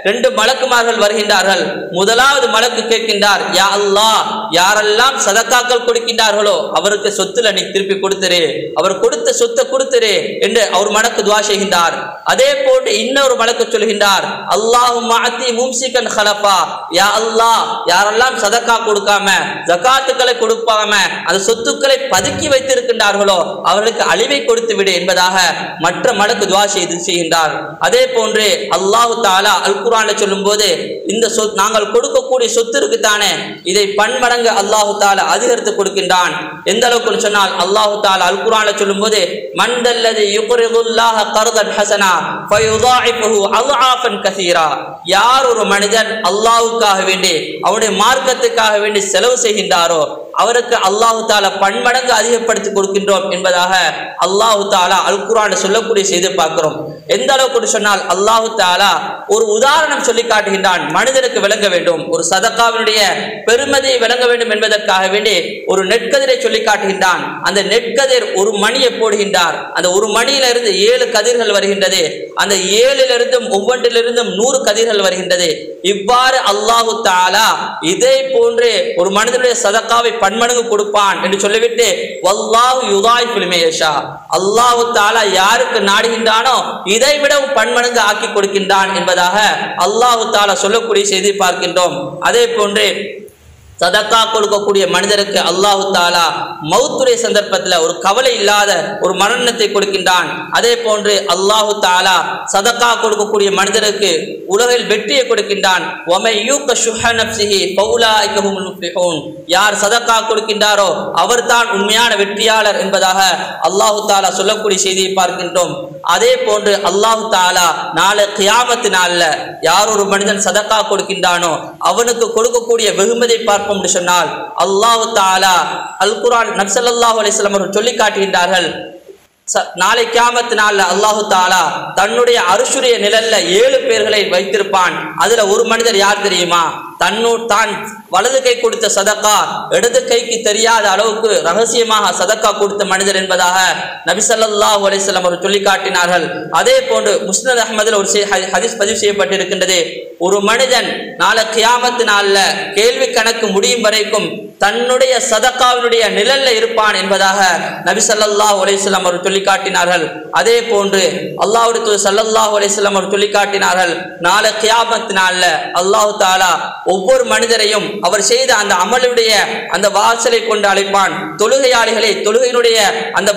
Speaker 1: 2 மலக்குமார்கள் வருகின்றார்கள். முதலாவது மலக்கு கேட்கின்றார், யா அல்லாஹ், யாரெல்லாம் சதக்காக்கள் கொடுக்கின்றார்களோ அவருக்கு சொத்துல நீ திருப்பி கொடுத்துரு, அவர் கொடுத்த சொத்தை கொடுத்துரு என்று அவர் மலக்கு துஆ செய்கின்றார். அதே போன்று இன்னொரு மலக்கு சொல்கின்றார், அல்லாஹும்ம அத்தி மும்சிகன் ஹலஃபா, யா அல்லாஹ், யாரெல்லாம் சதக்கா கொடுக்காம ஜகாத்துக்களை கொடுக்காம அந்த சொத்துக்களை பதுக்கி வைத்திருக்கின்றார்களோ அவர்களுக்கு அழிவை கொடுத்து விடு என்பதாக மற்ற மலக்கு துஆ செய்கின்றார். அதே போன்று அல்லாஹ் தஆலா அல் குர்ஆன்ல சொல்லும்போது இந்த நாங்கள் கொடுக்கக்கூடிய சொத்து இருக்குதானே இதை பன்மடங்கு அல்லாஹ் தஆலா அதிகரித்து கொடுக்கின்றான். எந்த அளவுக்கு சொன்னால் அல்லாஹ் தஆலா அல் குர்ஆன்ல சொல்லும்போது மன்தல்லதி யுக்ரிதுல்லாஹ கர்தன் ஹஸனா ஃபயுதாஇஃபுஹு அல்ஆஃபன் கஸீரா, யார் ஒரு மனிதன் அல்லாஹ்வுக்காக வேண்டி அவருடைய மார்க்கத்துக்காக வேண்டி செலவு செய்கின்றாரோ அவருக்கு அல்லாஹ் தஆலா பன்மடங்கு அதிகப்படுத்தி கொடுக்கின்றோம் என்பதாக அல்லாஹ் தஆலா அல் குர்ஆன்ல சொல்லக்கூடிய செய்தி பார்க்கிறோம். எந்த அளவுக்கு சொன்னால் அல்லாஹ் தஆலா ஒரு உதாரணம் சொல்லி காட்டுகின்றான். மனிதனுக்கு விளங்க வேண்டும், ஒரு சதக்காவினுடைய பெருமதியை விளங்க வேண்டும் என்பதற்காக வேண்டி ஒரு நெற்கதிரை சொல்லி காட்டுகின்றான். அந்த நெற்கதிர் ஒரு மணியை போடுகின்றார். அந்த ஒரு மணியிலிருந்து 7 கதிர்கள் வருகின்றது. அந்த 7லிருந்தும் ஒவ்வொன்றிலிருந்தும் 100 கதிர்கள் வருகின்றது. இவ்வாறு அல்லாஹ் தஆலா இதே போன்று ஒரு மனிதனுடைய சதக்காவை பன்மடங்கு கொடுப்பான் என்று சொல்லிவிட்டு வல்லாஹு யுதாயிஃபு லிமன் யஷா, அல்லாஹ் தஆலா யாருக்கு நாடுகின்றானோ இதை விடவும் பன்மடங்கு ஆக்கி கொடுக்கின்றான் என்பதாக அல்லாஹ் தஆலா சொல்லக்கூடிய செய்தி பார்க்கின்றோம். அதே போன்று சதக்கா கொடுக்கக்கூடிய மனிதருக்கு அல்லாஹ் தஆலா மௌத்துடைய சந்தர்ப்பத்தில் ஒரு கவலை இல்லாத ஒரு மரணத்தை கொடுக்கின்றான். அதே போன்று அல்லாஹ் தஆலா சதக்கா கொடுக்கக்கூடிய மனிதருக்கு உலகில் வெற்றியை கொடுக்கின்றான். வமை யூக ஷுஹ நஃப்ஸிஹி ஃபௌலாயிக ஹுமுல் முஃப்லிஹூன், யார் சதக்கா கொடுக்கின்றாரோ அவர்தான் உண்மையான வெற்றியாளர் என்பதாக அல்லாஹ் தஆலா சொல்லக்கூடிய செய்தியை பார்க்கின்றோம். அதே போன்று அல்லாஹ் தஆலா நாளை கியாமத் நாள்ல யார் ஒரு மனிதன் சதக்கா கொடுக்கின்றானோ அவனுக்கு கொடுக்கக்கூடிய வெகுமதியை பார்ப்போம் என்று சொன்னால் அல்லாஹ் தஆலா அல் குர்ஆன் நபி ஸல்லல்லாஹு அலைஹி வஸல்லம் அவர்கள் சொல்லி காட்டுகின்றார்கள். நாளை கியாமத் நாள்ல அல்லாஹ் தஆலா தன்னுடைய அர்ஷுடைய நிழல்ல 7 பேர்களை வைத்திருப்பான். அதுல ஒரு மனிதர் யார் தெரியுமா? தான் வலது கை கொடுத்த சதக்கா இடது கைக்கு தெரியாத அளவுக்கு ரகசியமாக சதக்கா கொடுத்த மனிதர் என்பதாக நபி ஸல்லல்லாஹு அலைஹி வஸல்லம் அவர்கள் சொல்லி காட்டினார்கள். அதே போன்று முஸ்னத் அஹ்மதில் ஒரு ஹதீஸ் பதிவு செய்யப்பட்டிருக்கின்றது. ஒரு மனிதன் நாளை கியாமத் நாள்ல கேள்வி கணக்கு முடியும் வரைக்கும் தன்னுடைய சதக்காவினுடைய நிழல்ல இருப்பான் என்பதாக நபி ஸல்லல்லாஹு அலைஹி வஸல்லம் அவர்கள் சொல்லி காட்டினார்கள். அதே போன்று அல்லாஹ்வுடைய தூதர் ஸல்லல்லாஹு அலைஹி வஸல்லம் அவர்கள் சொல்லி காட்டினார்கள், நாளை கியாமத் நாள்ல அல்லாஹ் தஆலா ஒவ்வொரு மனிதரையும் அவர் செய்த அந்த அமலுடைய அந்த வாசலை கொண்டு அழைப்பான். தொழுகையாளிகளை தொழுகையினுடைய அந்த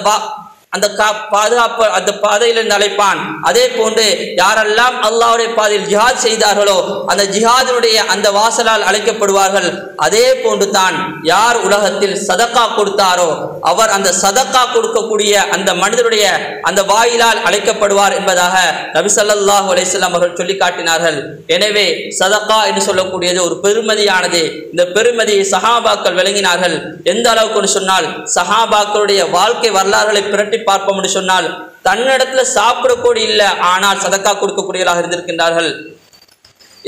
Speaker 1: பாதுகாப்பு அந்த பாதையிலிருந்து அழைப்பான். அதே போன்று யாரெல்லாம் அல்லாஹ்வுடைய பாதையில் ஜிஹாத் செய்தார்களோ அந்த ஜிஹாதினுடைய அந்த வாசலால் அழைக்கப்படுவார்கள். அதே போன்று தான் யார் உலகத்தில் சதக்கா கொடுத்தாரோ அவர் அந்த சதக்கா கொடுக்கக்கூடிய அந்த மனிதனுடைய அந்த வாயிலால் அழைக்கப்படுவார் என்பதாக நபி ஸல்லல்லாஹு அலைஹி வஸல்லம் அவர்கள் சொல்லி காட்டினார்கள். எனவே சதக்கா என்று சொல்லக்கூடியது ஒரு பெருமதியானது. இந்த பெருமதியை சஹாபாக்கள் விளங்கினார்கள். எந்த அளவுக்கு சொன்னால் சஹாபாக்களுடைய வாழ்க்கை வரலாறுகளை பிரட்டி பார்ப்போம் என்று சொன்னால் தன்னிடத்துல சாப்பிடக்கூடிய இல்லை, ஆனால் சதக்கா கொடுக்கக்கூடியவர்களாக இருந்திருக்கின்றார்கள்.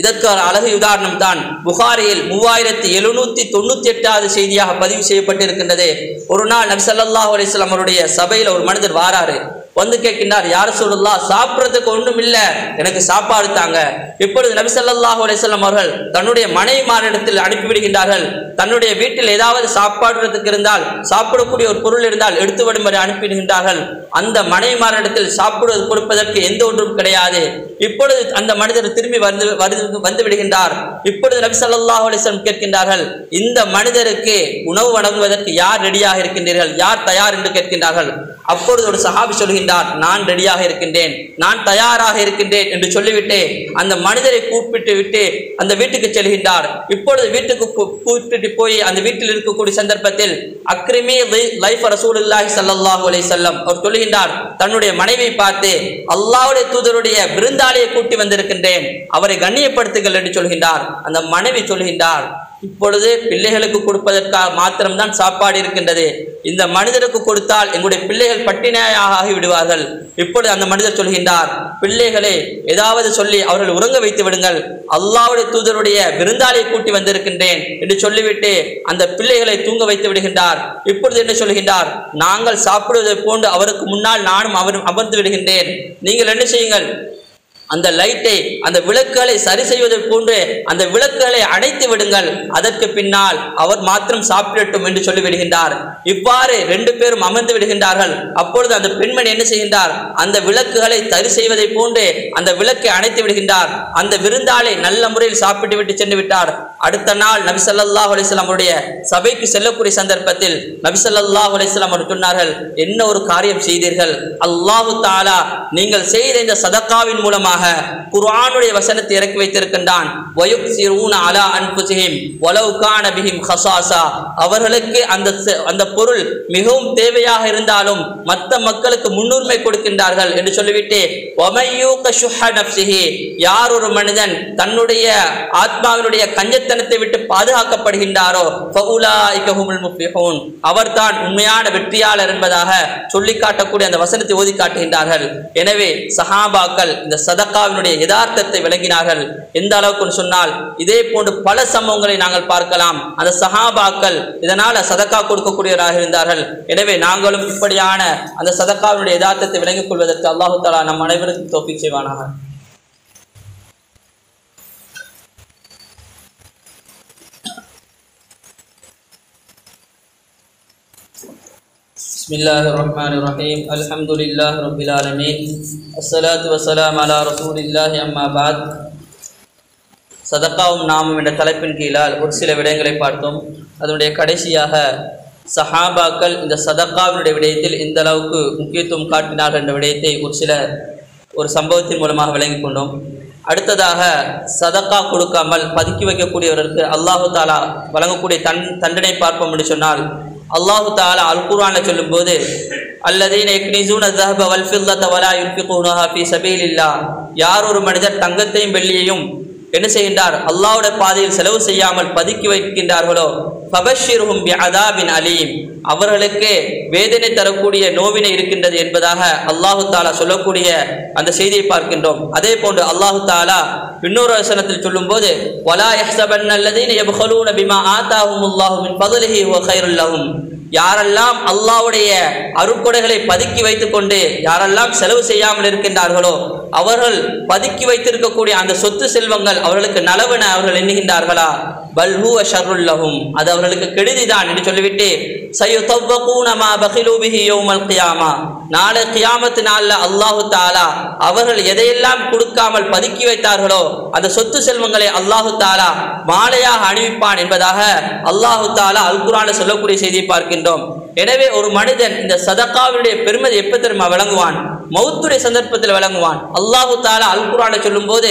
Speaker 1: இதற்கு அழகு உதாரணம் தான் புகாரியில் 3798வது செய்தியாக பதிவு செய்யப்பட்டிருக்கின்றது. ஒரு நாள் நபி ஸல்லல்லாஹு அலைஹி வஸல்லம் அவருடைய சபையில் ஒரு மனிதர் வாராரு. வந்து கேட்கின்றார், யார் ரசூலுல்லாஹ், சாப்பிட்றதுக்கு ஒன்றும் இல்லை, எனக்கு சாப்பாடு தாங்க. இப்பொழுது நபி ஸல்லல்லாஹு அலைஹி வஸல்லம் அவர்கள் தன்னுடைய மனைவிமாரிடத்தில் அனுப்பிவிடுகின்றார்கள். தன்னுடைய வீட்டில் ஏதாவது சாப்பாடுறதுக்கு இருந்தால், சாப்பிடக்கூடிய ஒரு பொருள் இருந்தால் எடுத்து வரும்படி அனுப்பிடுகின்றார்கள். அந்த மனைவிமாரிடத்தில் சாப்பிடுவது கொடுப்பதற்கு எந்த ஒன்றும் கிடையாது. இப்பொழுது அந்த மனிதர் திரும்பி வந்து விடுகின்றார். இப்பொழுது நபி ஸல்லல்லாஹு அலைஹி வஸல்லம் கேட்கின்றார்கள், இந்த மனிதருக்கு உணவு வழங்குவதற்கு யார் ரெடியாக இருக்கின்றீர்கள், யார் தயார் என்று கேட்கின்றார்கள். அப்பொழுது ஒரு சஹாபி சொல்கின்றார், நான் ரெடியாக இருக்கின்றேன், நான் தயாராக இருக்கின்றேன் என்று சொல்லிவிட்டு அந்த மனிதரை கூப்பிட்டு விட்டு அந்த வீட்டுக்கு செல்கின்றார். இப்பொழுது வீட்டுக்கு கூப்பிட்டு போய் அந்த வீட்டில் இருக்கக்கூடிய சந்தர்ப்பத்தில் அக்ரிமி லைஃப் ரசூலுல்லாஹி ஸல்லல்லாஹு அலைஹி வஸல்லம் அவர் சொல்கின்றார், தன்னுடைய மனைவியை பார்த்து, அல்லாஹ்வுடைய தூதருடைய விருந்தாளியை கூட்டி வந்திருக்கின்றேன், அவரை கண்ணியப்படுத்துங்கள் என்று சொல்கின்றார். அந்த மனைவி சொல்கின்றார், இப்பொழுது பிள்ளைகளுக்கு கொடுப்பதற்காக மாத்திரம்தான் சாப்பாடு இருக்கின்றது, இந்த மனிதருக்கு கொடுத்தால் எங்களுடைய பிள்ளைகள் பட்டினியாக ஆகிவிடுவார்கள். இப்பொழுது அந்த மனிதர் சொல்கின்றார், பிள்ளைகளை ஏதாவது சொல்லி அவர்கள் உறங்க வைத்து விடுங்கள், அல்லாஹ்வுடைய தூதருடைய விருந்தாளியை கூட்டி வந்திருக்கின்றேன் என்று சொல்லிவிட்டு அந்த பிள்ளைகளை தூங்க வைத்து விடுகின்றார். இப்பொழுது என்ன சொல்கின்றார், நாங்கள் சாப்பிடுவதை போன்று அவருக்கு முன்னால் நானும் அவரும் அமர்ந்து விடுகின்றேன், நீங்கள் என்ன செய்யுங்கள், அந்த லைட்டை அந்த விளக்குகளை சரி செய்வதை போன்று அந்த விளக்குகளை அணைத்து விடுங்கள், அதற்கு பின்னால் அவர் மாத்திரம் சாப்பிடட்டும் என்று சொல்லிவிடுகின்றார். இவ்வாறு 2 பேரும் அமர்ந்து விடுகின்றார்கள். அப்பொழுது அந்த பெண்மணி என்ன செய்கின்றார், அந்த விளக்குகளை சரி செய்வதை போன்று அந்த விளக்கை அணைத்து விடுகின்றார். அந்த விருந்தாளை நல்ல முறையில் சாப்பிட்டு விட்டு சென்று விட்டார். அடுத்த நாள் நபி ஸல்லல்லாஹு அலைஹி வஸல்லம் அவருடைய சபைக்கு செல்லக்கூடிய சந்தர்ப்பத்தில் நபி ஸல்லல்லாஹு அலைஹி வஸல்லம் அவர்கள் சொன்னார்கள், என்ன ஒரு காரியம் செய்தீர்கள், அல்லாஹு தஆலா நீங்கள் செய்த இந்த சதகாவின் மூலமாக குர்ஆனுடைய வசனத்தை இறக்கி வைத்திருக்கின்றான். வயுக்ஸிரூன அலா அன்ஃபுஸிஹிம் வலவ் கான பிஹிம் ஹஸாஸா, அவர்களுக்கு அந்த பொருள் மிகவும் தேவையாக இருந்தாலும் மற்ற மக்களுக்கு முன்னுரிமை கொடுக்கின்றார்கள் என்று சொல்லிவிட்டு வமய்யூக ஷுஹ நஃப்ஸிஹி, யார் ஒரு மனிதன் தன்னுடைய ஆத்மாவினுடைய கஞ்சத்தனத்தை விட்டு பாதுகாக்கப்படுகின்றாரோ ஃபஉலாயிக ஹுமுல் முஃப்லிஹூன், அவர்தான் உண்மையான வெற்றியாளர் என்பதாக சொல்லி காட்டக்கூடிய அந்த வசனத்தை ஓதி காட்டுகின்றார்கள். எனவே சஹாபாக்கள் இந்த சதகாவினுடைய யதார்த்தத்தை விளங்கினார்கள். எந்த அளவுக்கு சொன்னால் இதே போன்று பல சம்பவங்களை நாங்கள் பார்க்கலாம். அந்த சஹாபாக்கள் இதனால் சதகா கொடுக்கக்கூடியவராக இருந்தார்கள். எனவே நாங்களும் இப்படியான அந்த சதகாவினுடைய யதார்த்தத்தை விளங்கிக் கொள்வதற்கு அல்லாஹு தஆலா நம் அனைவருக்கும் தௌஃபீக் செய்வானாக. பிஸ்மில்லாஹிர் ரஹ்மானிர் ரஹீம். அல்ஹம்துலில்லாஹி ரப்பில் ஆலமீன். அஸ்ஸலாத்து வஸ்ஸலாமு அலா ரசூலில்லாஹி அம்மா பஅத். சதகாவும் நாமும் என்ற தலைப்பின் கீழால் ஒரு சில விடயங்களை பார்த்தோம். அதனுடைய கடைசியாக சஹாபாக்கள் இந்த சதகாவினுடைய விடயத்தில் எந்த அளவுக்கு முக்கியத்துவம் காட்டினார்கள் என்ற விடயத்தை ஒரு சம்பவத்தின் மூலமாக விளங்கிக் கொண்டோம். அடுத்ததாக சதகா கொடுக்காமல் பதுக்கி வைக்கக்கூடியவர்களுக்கு அல்லாஹு தஆலா வழங்கக்கூடிய தண்டனை பார்ப்போம் என்று சொன்னால், அல்லாஹு தஆலா அல் குர்ஆனில் சொல்லும்போது அல்லதீன யக்னிஸூன ذهب والفضة ولا ينفقونها في سبيل الله, யார் ஒரு மனிதர் தங்கத்தையும் வெள்ளியையும் என்ன செய்கின்றார், அல்லாஹ்வுடைய பாதையில் செலவு செய்யாமல் பதுக்கி வைக்கின்றார்களோ ஃபபஷ்ஷிர்ஹும் பிஅதாபின் அலீம், அவர்களுக்கு வேதனை தரக்கூடிய நோவினை இருக்கின்றது என்பதாக அல்லாஹு தஆலா சொல்லக்கூடிய அந்த செய்தியை பார்க்கின்றோம். அதே போன்று அல்லாஹு தஆலா இன்னொரு வசனத்தில் சொல்லும்போது வலா யஹ்ஸபன்னல்லதீன யப்கலூன பிமா ஆதாஹுமுல்லாஹு மின் ஃபضலிஹி ஹுவ கைருல் லஹும், யாரெல்லாம் அல்லாஹ்வுடைய அருட்கொடைகளை பதுக்கி வைத்துக் கொண்டு யாரெல்லாம் செலவு செய்யாமல் இருக்கின்றார்களோ அவர்கள் பதுக்கி வைத்திருக்கக்கூடிய அந்த சொத்து செல்வங்கள் அவர்களுக்கு நலவென அவர்கள் எண்ணுகின்றார்களா, பல் ஹுவ ஷர்ருல் லஹும், அது அவர்களுக்கு கெடுதிதான் என்று சொல்லிவிட்டு சயுதவ்வகூன மா பகிலூ பிஹி யௌமல் கியாமா, நாளை கியாமத் நாளில் அல்லாஹு தஆலா அவர்கள் எதையெல்லாம் கொடுக்காமல் பதுக்கி வைத்தார்களோ அந்த சொத்து செல்வங்களை அல்லாஹு தஆலா மாலையாக அணிவிப்பான் என்பதாக அல்லாஹு தஆலா அல் குர்ஆனில் சொல்லக்கூடிய செய்தியை பார்க்கின்றோம். எனவே ஒரு மனிதன் இந்த சதகாவுடைய பெருமதி எப்ப தெரியுமா விளங்குவான், மௌத்துடைய சந்தர்ப்பத்தில் விளங்குவான். அல்லாஹு தஆலா அல் குர்ஆனில் சொல்லும்போது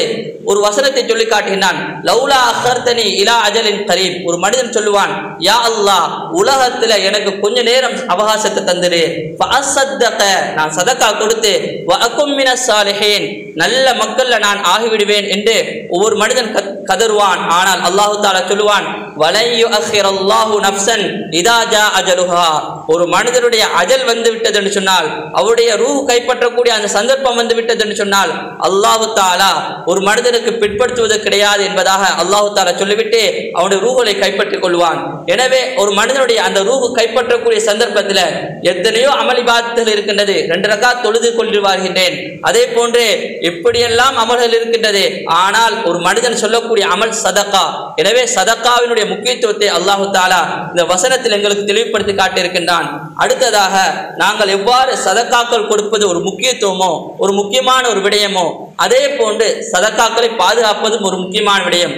Speaker 1: ஒரு வசனத்தை சொல்லி காட்டுகின்றான், லௌலா அஹர்தனி இலா அஜலின் கரீப், ஒரு மனிதன் சொல்லுவான், யா அல்லாஹ் உலகத்துல எனக்கு கொஞ்ச நேரம் அவகாசத்தை தந்துரு, ஃபஅஸத்தக, நான் சதகா கொடுத்து, வஅகும் மினஸ் சாலிஹீன், நல்ல மக்கள்ல நான் ஆகிவிடுவேன் என்று ஒவ்வொரு மனிதன் கதறுவான். ஆனால் அல்லாஹு தஆலா சொல்லுவான், வலன் யுஅখিরல்லாஹு நஃப்ஸன் இதா ஜா அஜலுஹா, ஒரு மனிதனுடைய அஜல் வந்து விட்டது என்று சொன்னால், அவருடைய ரூஹ் கைப்பற்றக்கூடிய அந்த சந்தர்ப்பம் வந்து விட்டது என்று சொன்னால் அல்லாஹு தஆலா ஒரு மனிதனுக்கு பிற்படுத்துவது கிடையாது என்பதாக அல்லாஹு தஆலா சொல்லிவிட்டு அவனுடைய ரூஹை கைப்பற்றிக் கொள்வான். எனவே ஒரு மனிதனுடைய அந்த ரூஹ் கைப்பற்றக்கூடிய சந்தர்ப்பத்தில் எத்தனையோ அமல் இபாதத்துகள் இருக்கின்றது, 2 ரக்காத் தொழுது கொண்டு வருகின்றேன், அதே போன்று எப்படியெல்லாம் அமல்கள் இருக்கின்றது. ஆனால் ஒரு மனிதன் சொல்லக்கூடிய அமல் சதகா. எனவே சதகாவினுடைய முக்கியத்துவத்தை அல்லாஹு தஆலா இந்த வசனத்தில் எங்களுக்கு தெளிவுபடுத்தி காட்டியிருக்கின்றான். அடுத்ததாக நாங்கள் எவ்வாறு சதகாக்கள் கொடுப்பது ஒரு முக்கியத்துவமோ ஒரு முக்கியமான ஒரு விடயமோ அதே போன்று சதகாக்களை பாதுகாப்பதும் ஒரு முக்கியமான விடயம்.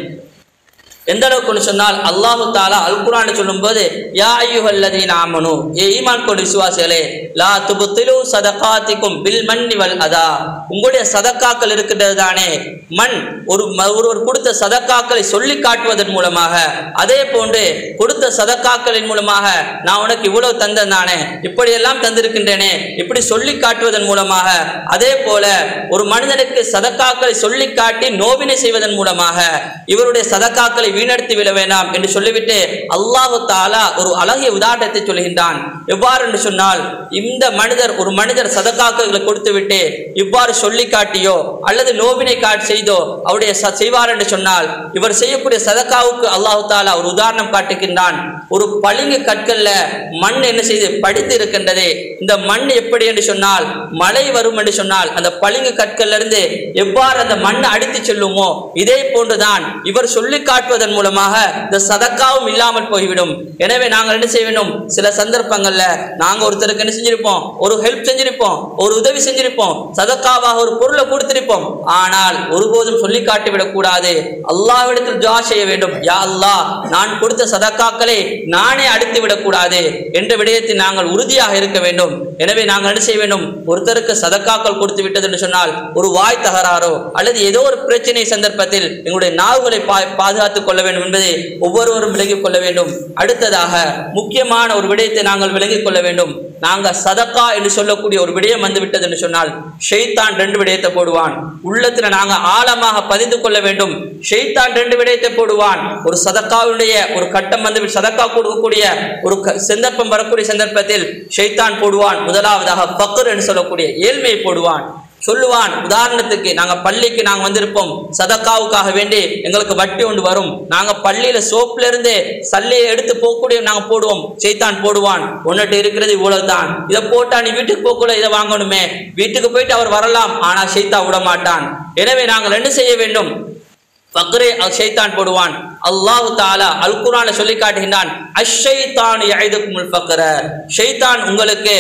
Speaker 1: எந்த அளவுக்கு சொன்னால் அல்லாஹு தஆலா அல் குர்ஆனில் சொல்லும்போது யா அய்யுஹல்லதீன ஆமனு, ஏ ஈமான் கொண்ட விசுவாசிகளே, லா துப்திலு சதகாத்திக்கும் பில் மன்னி வல் அதா, உங்களுடைய சதகாக்கள் இருக்கின்றது தானே, மண் ஒருவர் கொடுத்த சதகாக்களை சொல்லி காட்டுவதன் மூலமாக, அதே போன்று கொடுத்த சதகாக்களின் மூலமாக நான் உனக்கு இவ்வளவு தந்தேன் தானே, இப்படியெல்லாம் தந்திருக்கின்றேனே, இப்படி சொல்லி காட்டுவதன் மூலமாக, அதே போல ஒரு மனிதனுக்கு சதகாக்களை சொல்லி காட்டி நோவினை செய்வதன் மூலமாக இவருடைய சதகாக்களை வீணடித்து விட வேண்டாம் என்று சொல்லிவிட்டு அல்லாஹு தஆலா ஒரு அழகிய உதாரணத்தை சொல்கின்றான். எவ்வாறு என்று சொன்னால், இந்த ஒரு மனிதர் சதகாக்களை கொடுத்துவிட்டு இவ்வாறு சொல்லி காட்டியோ அல்லது நோவினை செய்தோ அவருடைய செய்வார் என்று சொன்னால், இவர் செய்யக்கூடிய சதகாவுக்கு அல்லாஹு தஆலா ஒரு உதாரணம் காட்டுகின்றான். ஒரு பளிங்கு கற்கள்ல மண் என்ன செய்து படித்து இருக்கின்றது. இந்த மண் எப்படி என்று சொன்னால், மழை வரும் என்று சொன்னால் அந்த பளிங்கு கற்கள்ல இருந்து எவ்வாறு அந்த மண் அடித்து செல்லுமோ இதே போன்றுதான் இவர் சொல்லி காட்டுவதன் மூலமாக இந்த சதக்காவும் இல்லாமல் போய்விடும். எனவே நாங்கள் என்ன செய்ய வேண்டும், சில சந்தர்ப்பங்கள்ல நாங்க ஒருத்தருக்கு என்ன செஞ்சிருப்போம், ஒரு ஹெல்ப் செஞ்சிருப்போம், ஒரு உதவி செஞ்சிருப்போம், சதக்காவாக ஒரு பொருளை கொடுத்திருப்போம். ஆனால் ஒருபோதும் சொல்லி காட்டிவிடக் கூடாது. அல்லாஹ்விடத்தில் துஆ செய்ய வேண்டும். யா அல்லாஹ், நான் கொடுத்த சதக்காக்களை நானே அடித்து விடக்கூடாது என்ற விடயத்தில் நாங்கள் உறுதியாக இருக்க வேண்டும். எனவே நாங்கள் என்ன செய்ய வேண்டும், ஒருத்தருக்கு சதக்காக்கள் கொடுத்து விட்டது என்று சொன்னால் ஒரு வாய் தகராறோ அல்லது ஏதோ ஒரு பிரச்சனை சந்தர்ப்பத்தில் எங்களுடைய நாவுகளை பாதுகாத்துக் கொள்ள வேண்டும் என்பதை ஒவ்வொருவரும் விளங்கிக் கொள்ள வேண்டும். அடுத்ததாக முக்கியமான ஒரு விடயத்தை நாங்கள் விளங்கிக் கொள்ள வேண்டும். நாங்கள் சதக்கா என்று சொல்லக்கூடிய ஒரு விடயம் வந்து விட்டது என்று சொன்னால் ஷைத்தான் 2 விடயத்தை போடுவான். உள்ளத்துல நாங்கள் ஆழமாக பதிந்து கொள்ள வேண்டும். ஷைத்தான் 2 விடயத்தை போடுவான். ஒரு சதக்காவுடைய ஒரு கட்டம் வந்து சதக்கா கொடுக்கக்கூடிய ஒரு சந்தர்ப்பம் வரக்கூடிய சந்தர்ப்பத்தில் ஷைத்தான் போடுவான். முதலாவதாக ஃபக்ர் என்று சொல்லக்கூடிய ஏழ்மையை போடுவான். சொல்லுவான், உதாரணத்துக்கு நாங்க பள்ளிக்கு நாங்க வந்திருப்போம், சதக்காவுக்காக வேண்டி எங்களுக்கு வட்டி ஒன்று வரும், நாங்க பள்ளியில சோப்புல இருந்து சல்லியை எடுத்து போகக்கூடிய நாங்க போடுவோம். ஷைத்தான் போடுவான், உன்னிட்டு இருக்கிறது இவ்வளவுதான், இதை போட்டா நீ வீட்டுக்கு போகக்கூட இதை வாங்கணுமே. வீட்டுக்கு போயிட்டு அவர் வரலாம், ஆனா ஷைத்தான் விட மாட்டான். எனவே நாங்கள் என்ன செய்ய வேண்டும், ஃபக்ரே ஷைத்தான் போடுவான். அல்லாஹ் தஆலா அல் குர்ஆன்ல சொல்லி காட்டுகின்றான், அஷ்ஷைத்தானு யஇதுகுமுல் ஃபக்ர, ஷைத்தான் உங்களுக்கு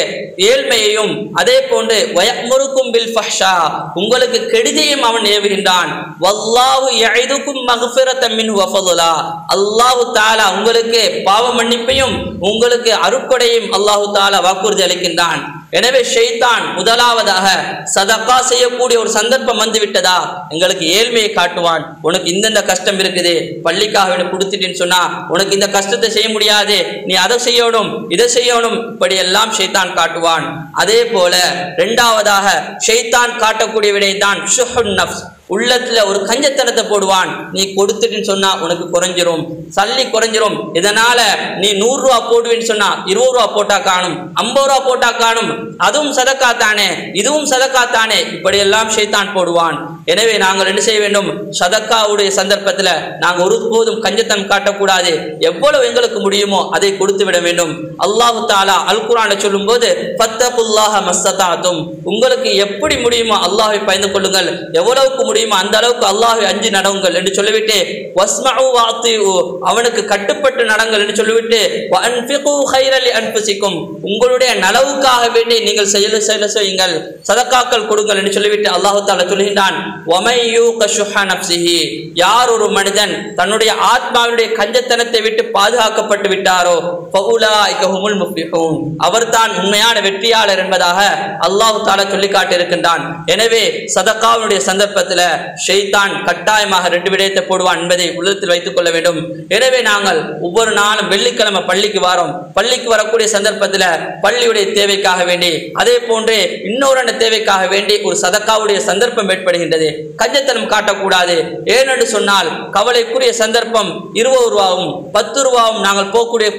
Speaker 1: ஏழ்மையையும் அதே போன்று வயமுருக்கும் பில் ஃபஹ்ஷா, உங்களுக்கு கெடுதியையும் அவன் ஏவுகின்றான். வல்லாஹு யஇதுகும் மக்ஃபிரத்தம் மின்ஹு வ ஃபضலா, அல்லாஹ் தஆலா உங்களுக்கு பாவ மன்னிப்பையும் உங்களுக்கு அருட்கொடையும் அல்லாஹ் தஆலா வாக்குறுதி அளிக்கின்றான். எனவே ஷைத்தான் முதலாவதாக சதக்கா செய்யக்கூடிய ஒரு சந்தர்ப்பம் வந்து விட்டதா எங்களுக்கு ஏழ்மையை காட்டுவான். உனக்கு இந்த கஷ்டம் இருக்குது, பள்ளிக்காக வேண்டி கொடுத்துட்டேன்னு சொன்னா உனக்கு இந்த கஷ்டத்தை செய்ய முடியாது, நீ அதை செய்யணும் இதை செய்யணும், இப்படி எல்லாம் ஷைத்தான் காட்டுவான். அதே போல 2வதாக ஷைத்தான் காட்டக்கூடிய விடைதான் ஷுஹுன் நஃப்ஸ், உள்ளத்துல ஒரு கஞ்சத்தனத்தை போடுவான். நீ கொடுத்துட்டுன்னு சொன்னா உனக்கு குறைஞ்சிரும், சல்லி குறைஞ்சிரும், இதனால நீ 100 ரூபா போடுவேன்னு சொன்னா 20 ரூபா போட்டா காணும், 50 ரூபா போட்டா காணும், அதுவும் சதக்கா தானே இதுவும் சதக்கா தானே, இப்படி எல்லாம் ஷைத்தான் போடுவான். எனவே நாங்கள் என்ன செய்ய வேண்டும், சதக்காவுடைய சந்தர்ப்பத்துல நாங்கள் ஒருபோதும் கஞ்சத்தனம் காட்டக்கூடாது. எவ்வளவு எங்களுக்கு முடியுமோ அதை கொடுத்து விட வேண்டும். அல்லாஹ் தஆலா அல் குர்ஆன்ல சொல்லும் போது ஃபத்தகுல்லாஹ மஸ்ததாதும், உங்களுக்கு எப்படி முடியுமோ அல்லாஹ்வை பயந்து கொள்ளுங்கள், எவ்வளவுக்கு முடியுமோ அந்த அளவுக்கு அல்லாஹ்வை அஞ்சி நடவுங்கள் என்று சொல்லிவிட்டு வஸ்மஉ வஅதிஉ, அவனுக்கு கட்டுப்பட்டு நடங்கள் என்று சொல்லிவிட்டு வஅன்ஃபிகு கைரல் லிஅன்ஃபுசிக்கும், உங்களுடைய நலவுக்காக வேண்டி நீங்கள் செய்யுங்கள், சதக்காக்கள் கொடுங்கள் என்று சொல்லிவிட்டு அல்லாஹ் தஆலா சொல்கின்றான், வமை யூக ஷுஹ நஃப்ஸிஹி, யார் ஒரு மனிதன் தன்னுடைய ஆத்மாவுடைய கஞ்சத்தனத்தை விட்டு பாதுகாக்கப்பட்டு விட்டாரோ ஃபஉலாயிக ஹுமுல் முஃப்லிஹூன், அவர்தான் உண்மையான வெற்றியாளர் என்பதாக அல்லாஹ் தஆலா சொல்லி காட்டியிருக்கின்றான். எனவே சதக்காவுடைய சந்தர்ப்பத்தில் ஷைத்தான் கட்டாயமாக 2 விடயத்தை போடுவான் என்பதை உள்ளத்தில் வைத்துக் கொள்ள வேண்டும். எனவே நாங்கள் ஒவ்வொரு நாளும் வெள்ளிக்கிழமை பள்ளிக்கு வாரோம். பள்ளிக்கு வரக்கூடிய சந்தர்ப்பத்தில் பள்ளியுடைய தேவைக்காக வேண்டி அதே போன்று இன்னொரு தேவைக்காக வேண்டி ஒரு சதக்காவுடைய சந்தர்ப்பம் ஏற்படுகின்றது. கஞ்சத்தனம் காட்டக்கூடாது. ஏனென்று சொன்னால் கவலைக்குரிய சந்தர்ப்பம் 20 ரூபாவும் 10 ரூபாவும் நாங்கள்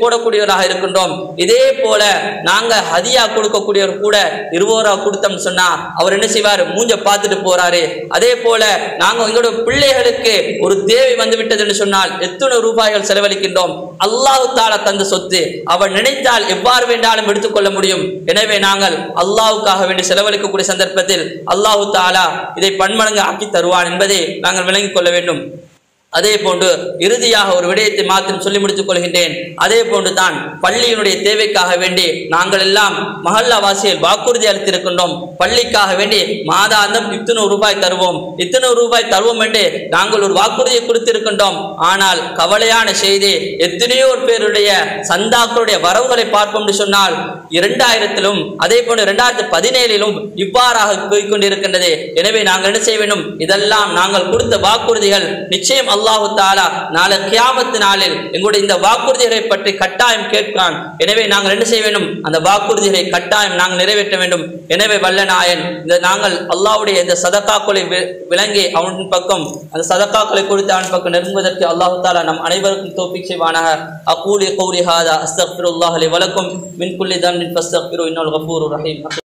Speaker 1: போடக்கூடியவராக இருக்கின்றோம். இதே போல நாங்கள் ஹதியா கொடுக்கக்கூடியவர் கூட 20 ரூபா கொடுத்தோம்னு சொன்னா அவர் என்ன செய்வார், மூஞ்ச பார்த்துட்டு போறாரு. அதே போல நாங்கள் எங்களுடைய பிள்ளைகளுக்கு ஒரு தேவை வந்து விட்டது என்று சொன்னால் எத்தனை ரூபாய்கள் செலவழிக்கின்றோம். அல்லாஹ் தஆலா தந்த சொத்து அவர் நினைத்தால் எவ்வாறு வேண்டாலும் எடுத்துக்கொள்ள முடியும். எனவே நாங்கள் அல்லாஹ்வுக்காக வேண்டி செலவழிக்கக்கூடிய சந்தர்ப்பத்தில் அல்லாஹ் தஆலா இதை பன்மடங்கு ஆக்கி தருவான் என்பதை நாங்கள் விளங்கிக் கொள்ள வேண்டும். அதே போன்று இறுதியாக ஒரு விடயத்தை மாத்திரம் சொல்லி முடித்துக் கொள்கின்றேன். அதே போன்று தான் பள்ளியினுடைய தேவைக்காக வேண்டி நாங்கள் எல்லாம் மஹல்லா வாசிகள் வாக்குறுதி அளித்திருக்கின்றோம். பள்ளிக்காக வேண்டி மாதாந்தம் 200 ரூபாய் தருவோம், 200 ரூபாய் தருவோம் என்று நாங்கள் ஒரு வாக்குறுதியை கொடுத்திருக்கின்றோம். ஆனால் கவலையான செய்தி, எத்தனையோ பேருடைய சந்தாக்களுடைய வரவுகளை பார்ப்போம் என்று சொன்னால் 2000 அதே போன்று 2017 இவ்வாறாக போய்கொண்டிருக்கின்றது. எனவே நாங்கள் என்ன செய்ய வேண்டும், இதெல்லாம் நாங்கள் கொடுத்த வாக்குறுதிகள் நிச்சயம் அல்லாஹு தஆலா நாளை கியாமத் நாளில் எங்களுடைய இந்த வாக்குறுதிகளை பற்றி கட்டாயம் கேட்கிறான். எனவே நாங்கள் என்ன செய்ய வேண்டும்? அந்த வாக்குறுதிகளை கட்டாயம் நாங்கள் நிறைவேற்ற வேண்டும். எனவே வல்ல நாயன் இந்த நாங்கள் அல்லாஹ்வுடைய இந்த சதகாக்களை விளங்கி அவன் பக்கம் அந்த சதகாக்களை கொடுத்து அவன் பக்கம் நெருங்குவதற்கு அல்லாஹு தஆலா நம் அனைவருக்கும் தௌஃபீக் செய்வானாக. அகூலி கௌலி ஹாதா அஸ்தக்ஃபிருல்லாஹ் லி வலக்கும் மின் குல்லி தன்பின் ஃபஸ்தக்ஃபிரு இன்னல் கஃபூருர் ரஹீம்.